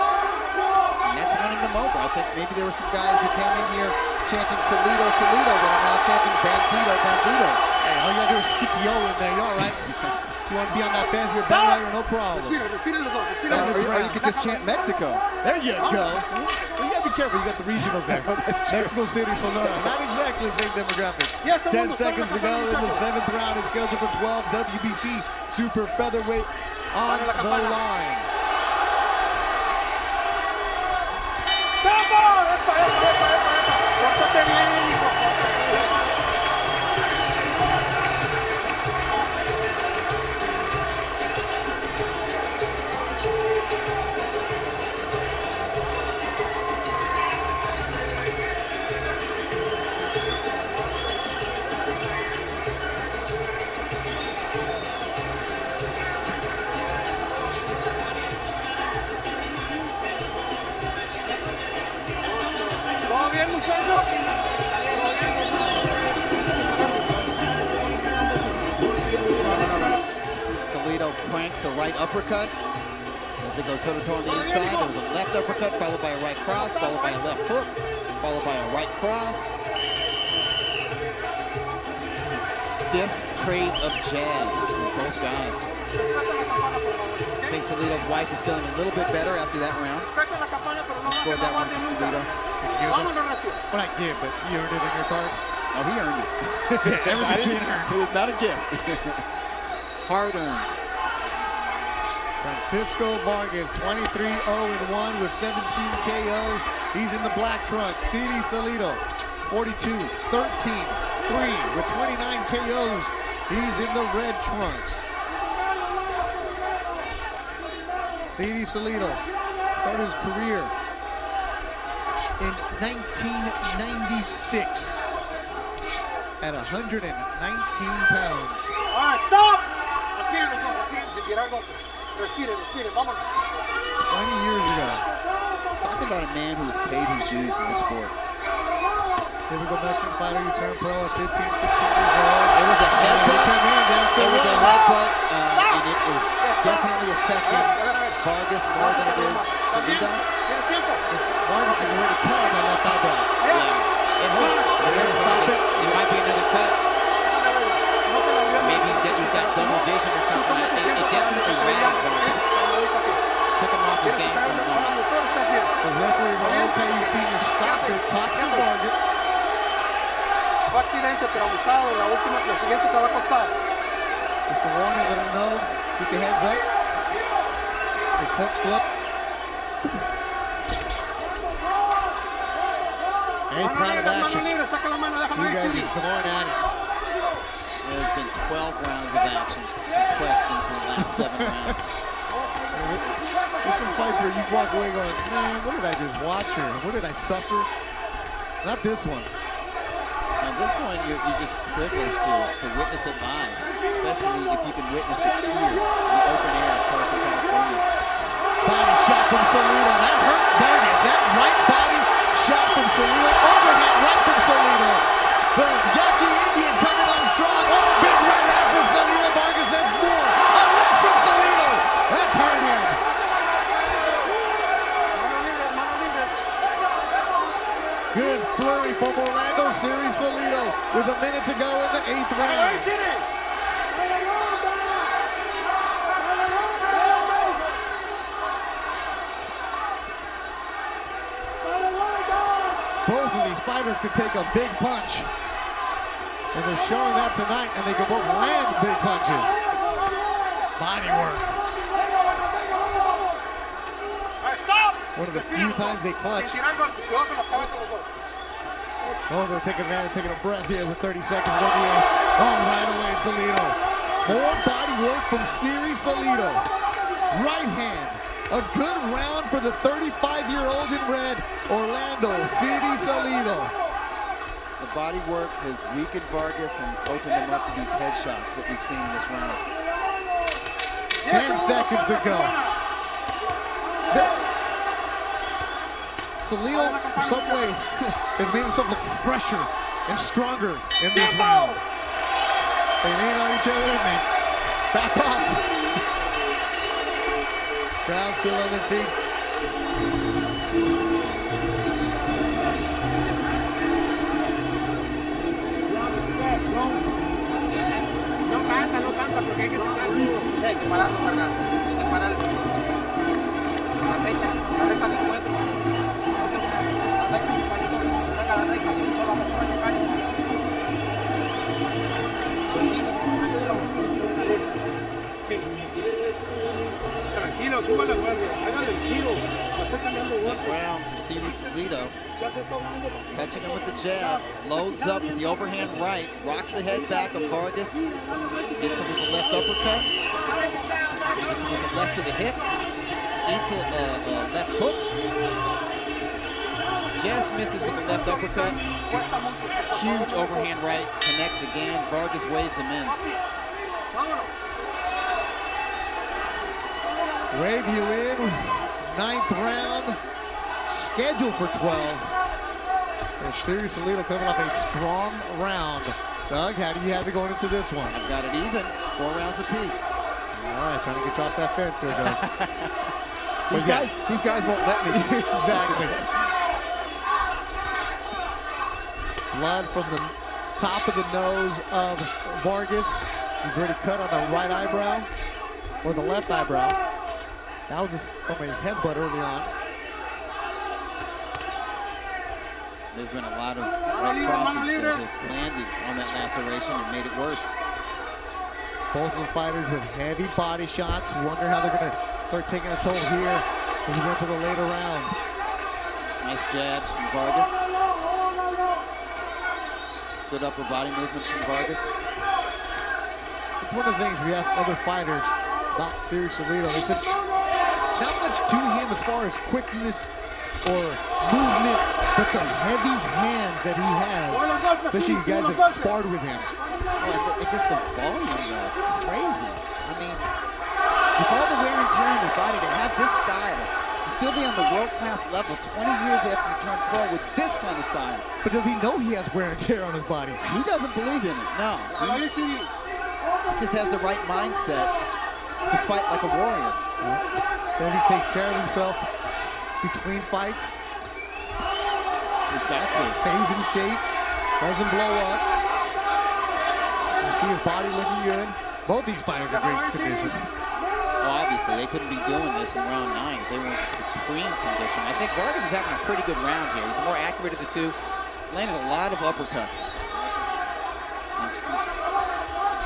Speaker 2: And that's winning them over. I think maybe there were some guys who came in here chanting Salido, Salido, that are now chanting Bandito, Bandito.
Speaker 1: Hey, all you gotta do is keep the O in there. You're all right. If you want to be on that bench, you're better, no problem.
Speaker 4: Respira, respira los dos, respira los dos.
Speaker 2: Or you could just chant Mexico.
Speaker 1: There you go. You gotta be careful. You got the regional there. Mexico City, Sonora. Not exactly the same demographic. 10 seconds to go in the 7th round. It's scheduled for 12. WBC Super Featherweight on the line.
Speaker 4: Pórtate bien, hijo, pórtate bien. ¿Todo bien, muchachos?
Speaker 2: Salido cranks a right uppercut. As they go toe-to-toe on the inside, there was a left uppercut, followed by a right cross, followed by a left hook, followed by a right cross. Stiff trade of jabs from both guys. I think Salido's wife is feeling a little bit better after that round. Scored that one for Salido.
Speaker 1: Well, not give, but you earned it in your card.
Speaker 2: Oh, he earned it.
Speaker 1: Everything's being earned.
Speaker 2: It was not a gift. Hard earned.
Speaker 1: Francisco Vargas, 23-0-1 with 17 KOs. He's in the black trunk. CD Salido, 42-13-3 with 29 KOs. He's in the red trunks. CD Salido started his career in 1996 at 119 pounds.
Speaker 4: All right, stop. Respiren los dos, respiren sin tirar golpes. Respiren, respiren, vámonos.
Speaker 1: 20 years ago.
Speaker 2: Talk about a man who has paid his dues in the sport.
Speaker 1: Typical Mexican fighter, you turn pro at 15, 16 years old.
Speaker 2: It was a headbutt.
Speaker 1: It
Speaker 2: was a headbutt, and it is definitely affecting Vargas more than it is Salido.
Speaker 4: ¿Tienes tiempo?
Speaker 1: Vargas is already cut on that left eyebrow.
Speaker 2: It hurt.
Speaker 1: Stop it.
Speaker 2: It might be another cut. Maybe he's got double vision or something. It definitely ragged Vargas. Took him off his game for a moment.
Speaker 1: The referee will okay, you senior, stop it. Talk to Vargas.
Speaker 4: Fue accidente, pero abusado. La siguiente te va a costar.
Speaker 1: Just a warning, let him know. Keep your heads up. They touch glove. Eighth round of action.
Speaker 4: Mano libre, saca la mano, déjalo
Speaker 1: You
Speaker 4: ir,
Speaker 1: guys
Speaker 4: Siri.
Speaker 1: are going at it.
Speaker 2: There's been 12 rounds of action compressed into the last 7 rounds.
Speaker 1: There's some fights where you walk away going, man, what did I just watch here? What did I suffer? Not this one.
Speaker 2: And this one, you're just privileged to witness it live, especially if you can witness it here in the open air of Carson, California.
Speaker 1: Body shot from Salido. That hurt Vargas. That right body shot from Salido. Overhand right from Salido. The Yaqui Indian coming on strong. Oh, big right out from Salido. Vargas has more. A left from Salido. That's hurt him.
Speaker 4: Mano libre.
Speaker 1: Good flurry from Orlando Series Salido with a minute to go in the 8th
Speaker 4: Déjalo ir,
Speaker 1: round.
Speaker 4: Siri.
Speaker 1: Both of these fighters could take a big punch. And they're showing that tonight, and they can both land big punches. Body work.
Speaker 4: All right, stop.
Speaker 1: One of the
Speaker 4: Respiren
Speaker 1: few
Speaker 4: los
Speaker 1: times
Speaker 4: dos.
Speaker 1: they clutch.
Speaker 4: Sin tirar golpes, cuidado con las cabezas los dos.
Speaker 1: Oh, they'll take advantage, taking a breath here with 30 seconds. Oh, right away, Salido. More body work from Siri Salido. Right hand. A good round for the 35-year-old in red, Orlando CD Salido.
Speaker 2: The body work has weakened Vargas, and it's opened him up to these headshots that we've seen in this round.
Speaker 1: 10 seconds to go. Salido, in some way, has made himself look fresher and stronger in this round. They lean on each other and they back off. Crowd still on their feet.
Speaker 5: recta porque hay que sacarlo. Sí, hay que pararlo, Vargas. Hay que pararlo. La recta que encuentro. La recta, palito. Saca la recta, si solo vamos a chocar. Sí. Tranquilo, suba la guardia. Hágale el giro. Está cambiando guardia.
Speaker 2: Ground for Salido. Catching him with the jab. Loads up with the overhand right. Rocks the head back of Vargas. Gets him with the left uppercut. Gets him with the left to the hip. Eats a left hook. Just misses with the left uppercut. Huge overhand right. Connects again. Vargas waves him in.
Speaker 1: Wave you in. 9th round. Scheduled for 12. And Salido coming off a strong round. Doug, how do you have it going into this one?
Speaker 2: I've got it even. 4 rounds apiece.
Speaker 1: All right, trying to get you off that fence there, Doug.
Speaker 2: These guys won't let me.
Speaker 1: Exactly. Blood from the top of the nose of Vargas. He's already cut on the right eyebrow, or the left eyebrow. That was just from a headbutt early on.
Speaker 2: There's been a lot of right crosses that has landed on that laceration and made it worse.
Speaker 1: Both of the fighters with heavy body shots. Wonder how they're going to start taking a toll here as we go to the later rounds.
Speaker 2: Nice jabs from Vargas. Good upper body movements from Vargas.
Speaker 1: It's one of the things we ask other fighters about Salido. They said not much to him as far as quickness or movement, but the heavy hands that he has, especially these guys that sparred with him.
Speaker 2: Oh, and just the volume, though, it's crazy. I mean, with all the wear and tear in their body, to have this style, to still be on the world-class level 20 years after you turn pro with this kind of style.
Speaker 1: But does he know he has wear and tear on his body?
Speaker 2: He doesn't believe in it, no. He just has the right mindset to fight like a warrior.
Speaker 1: Says he takes care of himself between fights.
Speaker 2: He's got to.
Speaker 1: Stays in shape, doesn't blow up. You see his body looking good. Both these fighters are great condition.
Speaker 2: Well, obviously, they couldn't be doing this in round 9 if they weren't in supreme condition. I think Vargas is having a pretty good round here. He's more accurate of the two. He's landed a lot of uppercuts.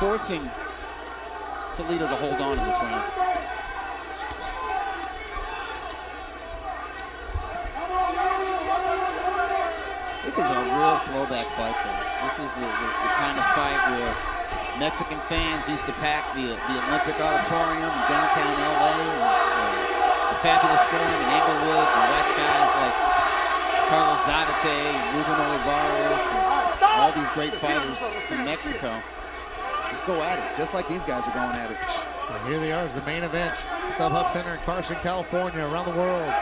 Speaker 2: Forcing Salido to hold on in this round. This is a real throwback fight, though. This is the kind of fight where Mexican fans used to pack the Olympic Auditorium in downtown LA, and the Fabulous Forum in Inglewood, and watch guys like Carlos Zárate and Ruben Olivares, and all these great fighters from Mexico. Just go at it, just like these guys are going at it.
Speaker 1: Well, here they are, the main event. StubHub Center in Carson, California, around the world.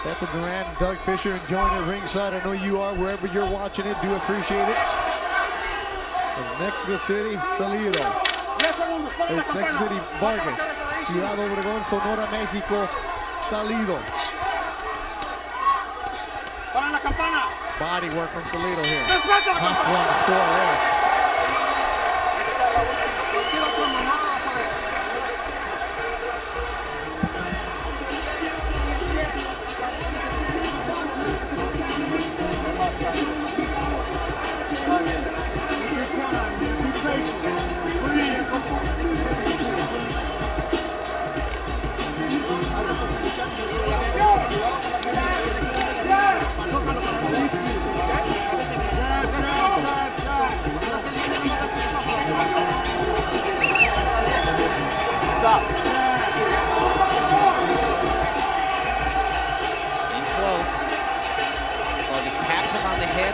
Speaker 1: Bethel Durant and Doug Fisher enjoying it ringside. I know you are wherever you're watching it. Do appreciate it. From Mexico City, Salido. Mexico City, Vargas. Ciudad Obregón, Sonora, Mexico, Salido. Body work from Salido here. Tough one to score there.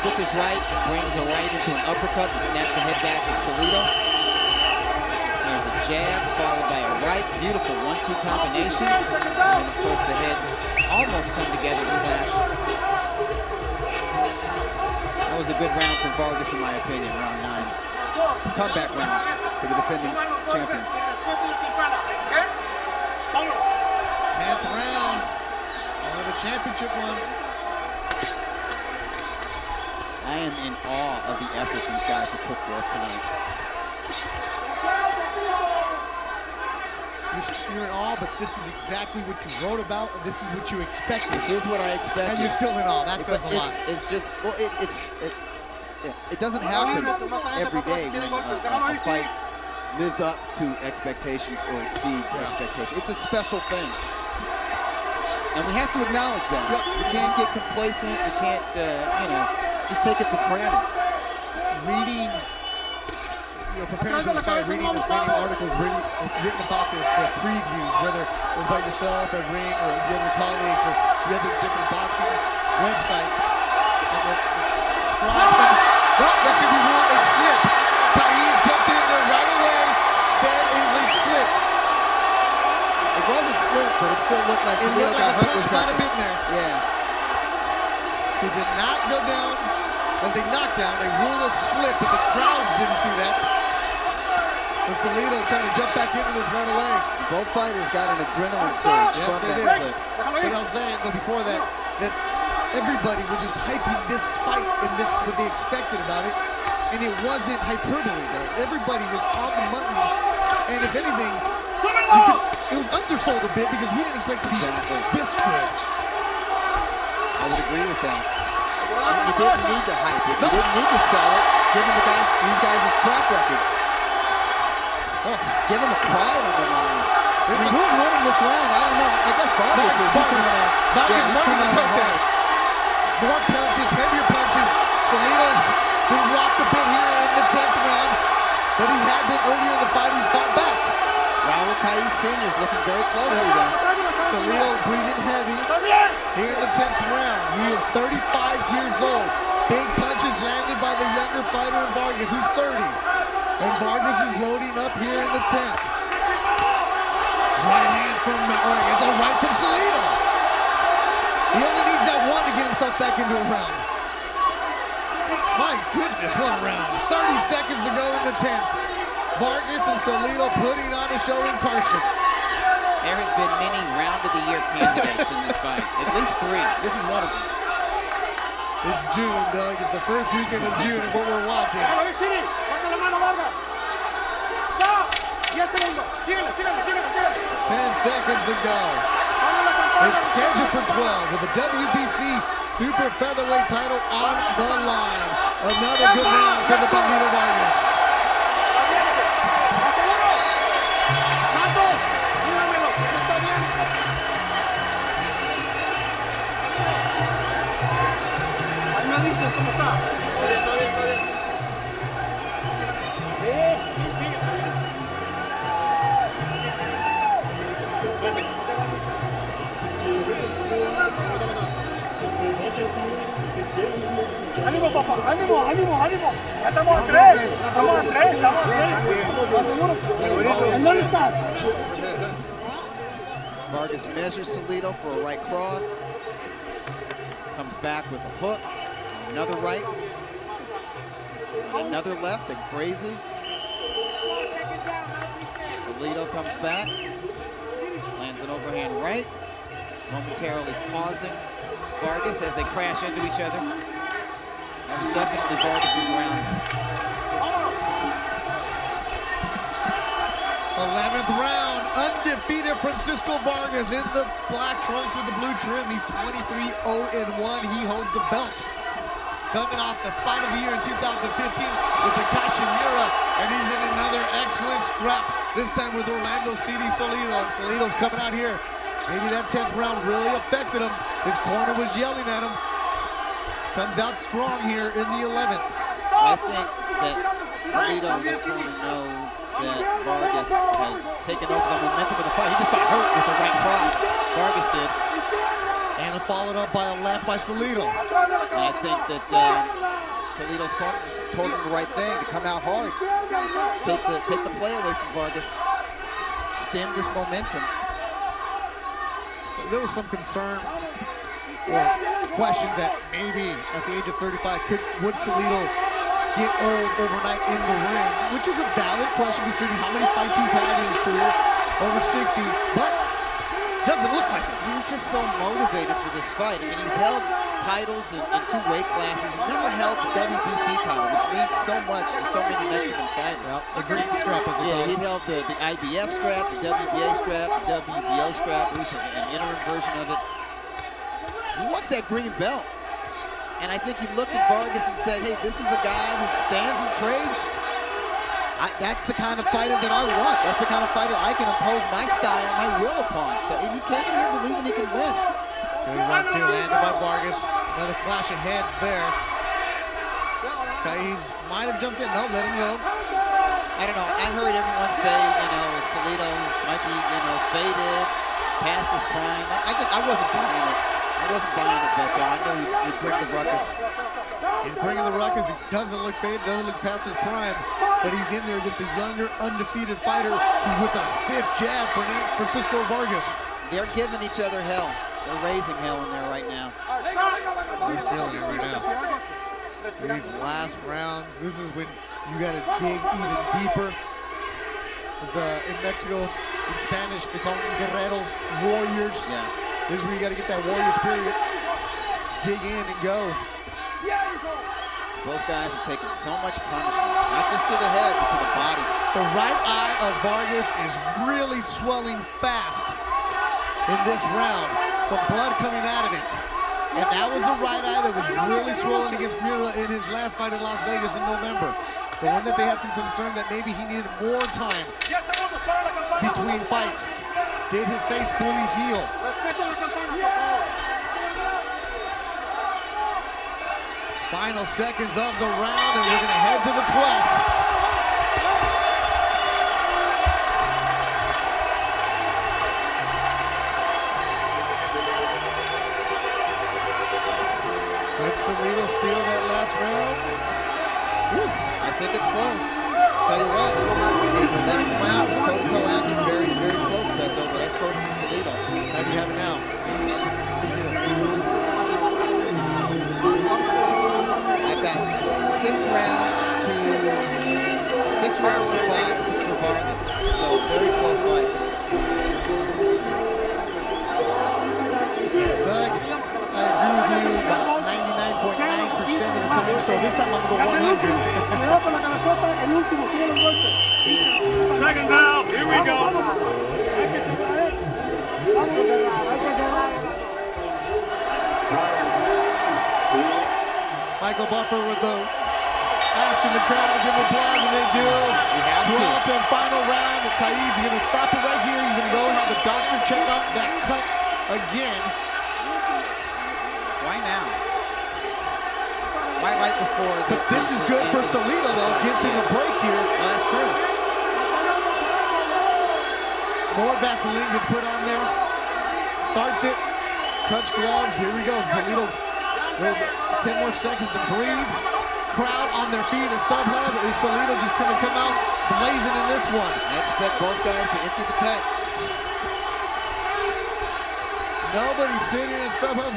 Speaker 2: With his right, brings a right into an uppercut and snaps the head back of Salido. There's a jab followed by a right. Beautiful 1-2 combination. And of course the head almost come together with Flash. That was a good round for Vargas in my opinion, round 9. Comeback round for the defending champion.
Speaker 1: 10th round of the championship one.
Speaker 2: I am in awe of the effort these guys have put forth tonight.
Speaker 1: you're in awe, but this is exactly what you wrote about, and this is what you expected.
Speaker 2: This is what I expected.
Speaker 1: And you're still in awe. That says a lot.
Speaker 2: It's just, well, it doesn't happen every day when a fight lives up to expectations or exceeds expectations. It's a special thing. And we have to acknowledge that. We can't get complacent. We can't, just take it for granted.
Speaker 1: Reading, preparing for the fight, reading as many articles written about this, the previews, whether it was by yourself at Ring or the other colleagues or the other different boxing websites. And the scribes, that could be ruled a slip. Kaid jumped in there right away, said it was a slip.
Speaker 2: It was a slip, but it still looked like
Speaker 1: It looked like a punch might have
Speaker 2: something.
Speaker 1: been there.
Speaker 2: Yeah.
Speaker 1: He did not go down as a knockdown. They ruled a slip, but the crowd didn't see that. So Salido trying to jump back into this right away.
Speaker 2: Both fighters got an adrenaline surge
Speaker 1: Yes,
Speaker 2: from
Speaker 1: they
Speaker 2: that
Speaker 1: did.
Speaker 2: slip.
Speaker 1: But I was saying though before that everybody was just hyping this fight and this what they expected about it, and it wasn't hyperbole though. Everybody was on the money, and if anything, it was undersold a bit because we didn't expect to be this good.
Speaker 2: I would agree with that. You didn't need to hype it. You didn't need to sell it, given these guys' track record. Given the pride on the line. I mean, who's winning this round? I don't know. I guess Vargas is.
Speaker 1: Vargas is up there. More punches, heavier punches. Salido been rocked a bit here in the 10th round, but he had been earlier in the fight. He's fought back.
Speaker 2: Raul Kaid Sr. is looking very close to them.
Speaker 1: Salido breathing heavy here in the 10th round. He is 35 years old. Big punches landed by the younger fighter in Vargas, who's 30. And Vargas is loading up here in the 10th. Right hand from Vargas, a right from Salido. He only needs that one to get himself back into a round. My goodness, what a round. 30 seconds to go in the 10th. Vargas and Salido putting on a show in Carson.
Speaker 6: There have been many round of the year candidates in this fight. At least 3. This is one of them.
Speaker 1: It's June, Doug. It's the first weekend of June and what we're watching.
Speaker 5: Saca la mano, Vargas. Stop. 10 segundos. Síguele.
Speaker 1: 10 seconds to go. It's scheduled for 12 with the WBC Super Featherweight title on the line. Another good round for the Bandido Vargas.
Speaker 5: Santos, dígamelos, ¿está bien? Ahí me dices cómo está. Todo bien. Sí, está bien. Ánimo, papá, ánimo. Ya estamos a 3. ¿Estás seguro? ¿En dónde estás?
Speaker 2: Vargas measures Salido for a right cross. Comes back with a hook. Another right. Another left that grazes. Salido comes back. Lands an overhand right. Momentarily pausing Vargas as they crash into each other. That was definitely Vargas' round.
Speaker 1: 11th round, undefeated Francisco Vargas in the black trunks with the blue trim. He's 23-0-1. He holds the belt. Coming off the fight of the year in 2015 with the Cachemira, and he's in another excellent scrap, this time with Orlando CD Salido. And Salido's coming out here. Maybe that 10th round really affected him. His corner was yelling at him. Comes out strong here in the 11th.
Speaker 2: I think that Salido in this corner knows that Vargas has taken over the momentum of the fight. He just got hurt with the right cross. Vargas did.
Speaker 1: And followed up by a left by Salido.
Speaker 2: And I think that Salido's corner told him the right thing, to come out hard. Take the play away from Vargas. Stem this momentum.
Speaker 1: There was some concern or questions that maybe at the age of 35, would Salido get old overnight in the ring? Which is a valid question considering how many fights he's had in his career, over 60, but doesn't look like it.
Speaker 2: He was just so motivated for this fight. I mean, he's held titles in 2 weight classes. He's never held the WBC title, which means so much to so many Mexican fighters.
Speaker 1: Yep, the green strap is
Speaker 2: Yeah, he held the IBF strap, the WBA strap, the WBO strap, at least an interim version of it. He wants that green belt. And I think he looked at Vargas and said, hey, this is a guy who stands and trades. That's the kind of fighter that I want. That's the kind of fighter I can impose my style and my will upon. So he came in here believing he can win.
Speaker 1: Good 1-2 landed by Vargas. Another clash of heads there. He might have jumped in. No, let him go.
Speaker 2: I don't know. I heard everyone say, Salido might be, faded, past his prime. I wasn't buying it. I wasn't buying it, but I know he'd bring the ruckus.
Speaker 1: He's bringing the ruckus. He doesn't look faded, doesn't look past his prime. But he's in there against a younger, undefeated fighter with a stiff jab for Francisco Vargas.
Speaker 2: They're giving each other hell. They're raising hell in there right now.
Speaker 1: We're feeling it right now. These last rounds, this is when you got to dig even deeper. Because in Mexico, in Spanish, they call them guerreros, warriors.
Speaker 2: Yeah.
Speaker 1: This is where you got to get that warrior spirit. Dig in and go.
Speaker 2: Both guys have taken so much punishment, not just to the head, but to the body.
Speaker 1: The right eye of Vargas is really swelling fast in this round. Some blood coming out of it. And that was the right eye that was really swollen against Mira in his last fight in Las Vegas in November. The one that they had some concern that maybe he needed more time between fights. Did his face fully heal? Final seconds of the round, and we're going to head to the 12th. Could Salido steal that last round?
Speaker 2: I think it's close. Tell you what, the 11th round was toe-to-toe action, very, very close, Beto, but I scored for Salido.
Speaker 1: How do you have it now?
Speaker 2: See here. I've got 6 rounds to 5 for Vargas. So very close fight.
Speaker 1: Doug, I agree with you about 99.9% of the time, so this time I'm going to go 100.
Speaker 5: Second round, here we go.
Speaker 1: Michael Buffer with the asking the crowd to give applause, and they do. 12th and final round. Tai's going to stop it right here. He's going to go and have the doctor check out that cut again.
Speaker 2: Why now? Why right before?
Speaker 1: But this is good for Salido, though. Gives him a break here.
Speaker 2: Well, that's true.
Speaker 1: More Vaseline gets put on there. Starts it. Touch gloves. Here we go. Salido. 10 more seconds to breathe. Crowd on their feet at StubHub. Is Salido just going to come out blazing in this one?
Speaker 2: I expect both guys to empty the tank.
Speaker 1: Nobody's sitting at StubHub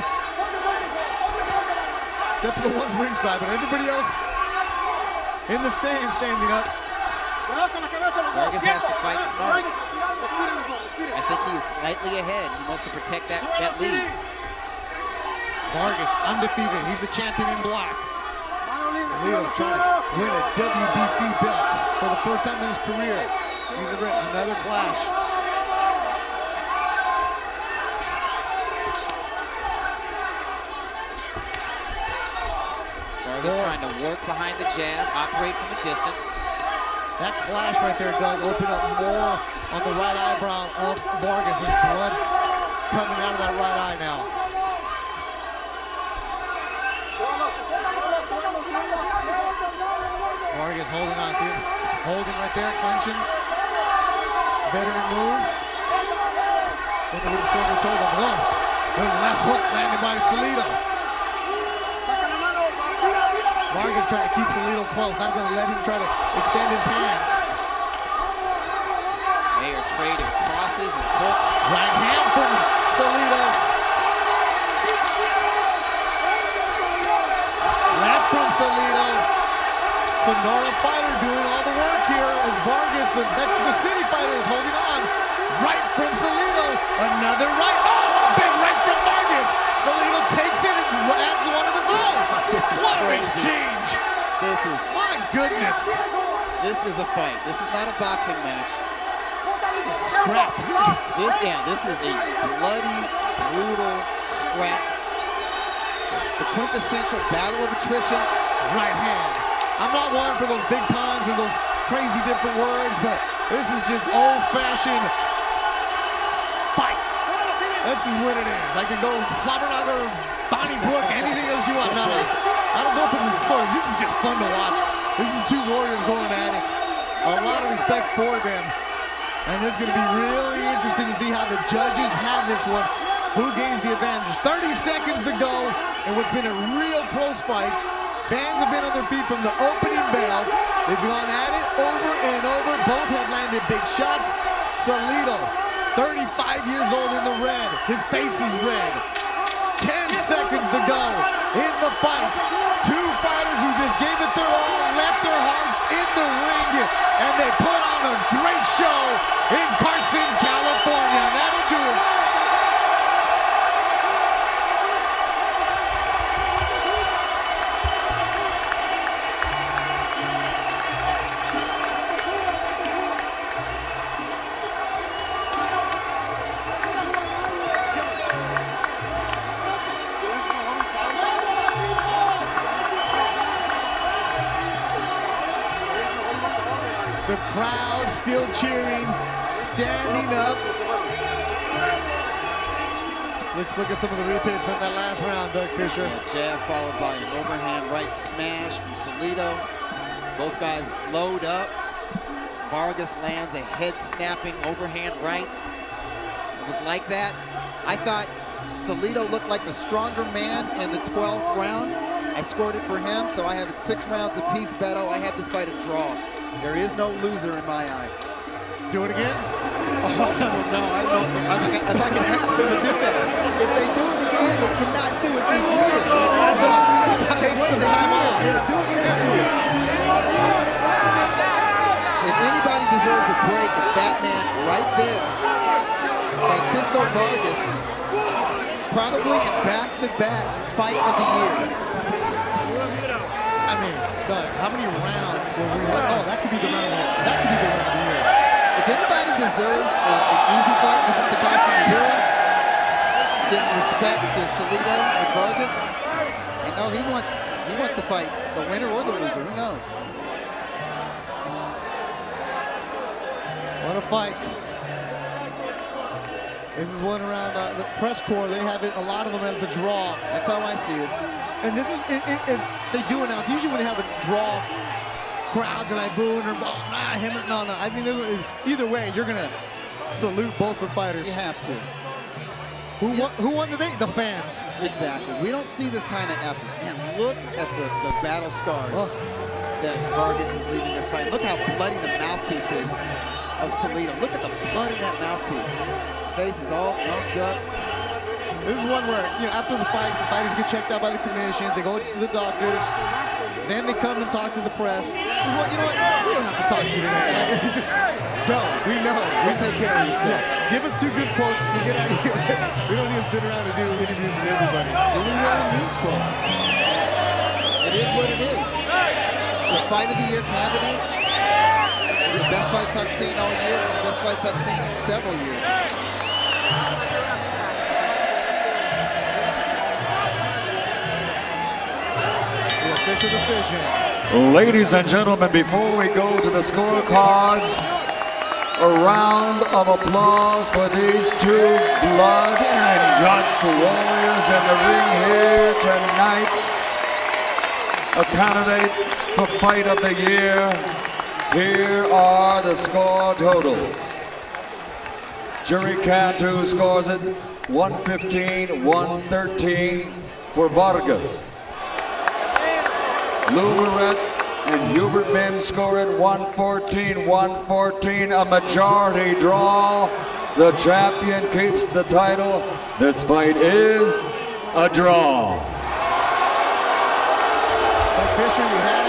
Speaker 1: except for the ones ringside, but everybody else in the stand standing up.
Speaker 2: Vargas has to fight smart. I think he is slightly ahead. He wants to protect that lead.
Speaker 1: Vargas, undefeated. He's the champion in black. Salido trying to win a WBC belt for the first time in his career. Another clash.
Speaker 6: Vargas trying to work behind the jab, operate from a distance.
Speaker 1: That clash right there, Doug, opened up more on the right eyebrow of Vargas. There's blood coming out of that right eye now. Vargas holding on. See him? Just holding right there, clinching. Veteran move. Looking with his corner shoulder. Oh, good left hook landed by Salido. Vargas trying to keep Salido close. Not going to let him try to extend his hands.
Speaker 6: They are trading crosses and hooks.
Speaker 1: Right hand from Salido. Left from Salido. Sonora fighter doing all the work here as Vargas, the Mexico City fighter, is holding on. Right from Salido. Another right. Oh, big right from Vargas. Salido takes it and adds My goodness.
Speaker 6: This is a fight. This is not a boxing match.
Speaker 1: Scrap.
Speaker 6: This is a bloody, brutal scrap. The quintessential battle of attrition.
Speaker 1: Right hand. I'm not one for those big puns or those crazy different words, but this is just old-fashioned fight. This is what it is. I can go Slobberknocker, Donnybrook, anything else you want. No. I don't go for the sword. This is just fun to watch. This is two warriors going at it. A lot of respect for them. And it's going to be really interesting to see how the judges have this one. Who gains the advantage? 30 seconds to go in what's been a real close fight. Fans have been on their feet from the opening bell. They've gone at it over and over. Both have landed big shots. Salido, 35 years old in the red. His face is red. 10 seconds to go in the fight. Two fighters who just gave it their all, left their hearts in the ring, and they put on a great show in Carson, California. That'll do it. The crowd still cheering, standing up. Let's look at some of the replays from that last round, Doug Fisher.
Speaker 6: Jab followed by an overhand right smash from Salido. Both guys load up. Vargas lands a head-snapping overhand right. It was like that. I thought Salido looked like the stronger man in the 12th round. I scored it for him, so I have it 6 rounds apiece, Beto. I have this fight a draw. There is no loser in my eye.
Speaker 1: Do it again?
Speaker 6: Oh, I don't know. If I can ask them to do that. If they do it again, they cannot do it this year.
Speaker 1: Take some time off.
Speaker 6: Do it next year. If anybody deserves a break, it's that man right there. Francisco Vargas, probably in back-to-back fight of the year.
Speaker 1: I mean, Doug, how many rounds were we like, oh, that could be the round of the year.
Speaker 6: If anybody deserves an easy fight, this is Takashi Miura. Giving respect to Salido and Vargas. And no, he wants to fight the winner or the loser, who knows?
Speaker 1: What a fight. This is one around the press corps. They have it, a lot of them as a draw.
Speaker 6: That's how I see it.
Speaker 1: And this is, if they do announce, usually when they have a draw, crowds are like booing or, oh, nah, him, no. I think this is, either way, you're going to salute both the fighters.
Speaker 6: You have to.
Speaker 1: Who won today? The fans.
Speaker 6: Exactly. We don't see this kind of effort. Man, look at the battle scars that Vargas is leaving this fight. Look how bloody the mouthpiece is of Salido. Look at the blood in that mouthpiece. His face is all lumped up.
Speaker 1: This is one where, you know, after the fights, the fighters get checked out by the commissions, they go to the doctors, then they come and talk to the press. You know what, we don't have to talk to you today. Like, just go, we know.
Speaker 6: We'll take care of yourself.
Speaker 1: Yeah. Give us 2 good quotes, we'll get out of here. We don't need to sit around and do interviews with everybody.
Speaker 6: Do we really need quotes? It is what it is. It's a fight of the year candidate. One of the best fights I've seen all year, one of the best fights I've seen in several years.
Speaker 1: Decision.
Speaker 3: Ladies and gentlemen, before we go to the scorecards, a round of applause for these 2 blood and guts warriors in the ring here tonight. A candidate for Fight of the Year. Here are the score totals. Jerry Cantu scores it 115-113 for Vargas. Lou Barrett and Hubert Mims score it 114-114, a majority draw. The champion keeps the title. This fight is a draw.
Speaker 1: Fisher, you have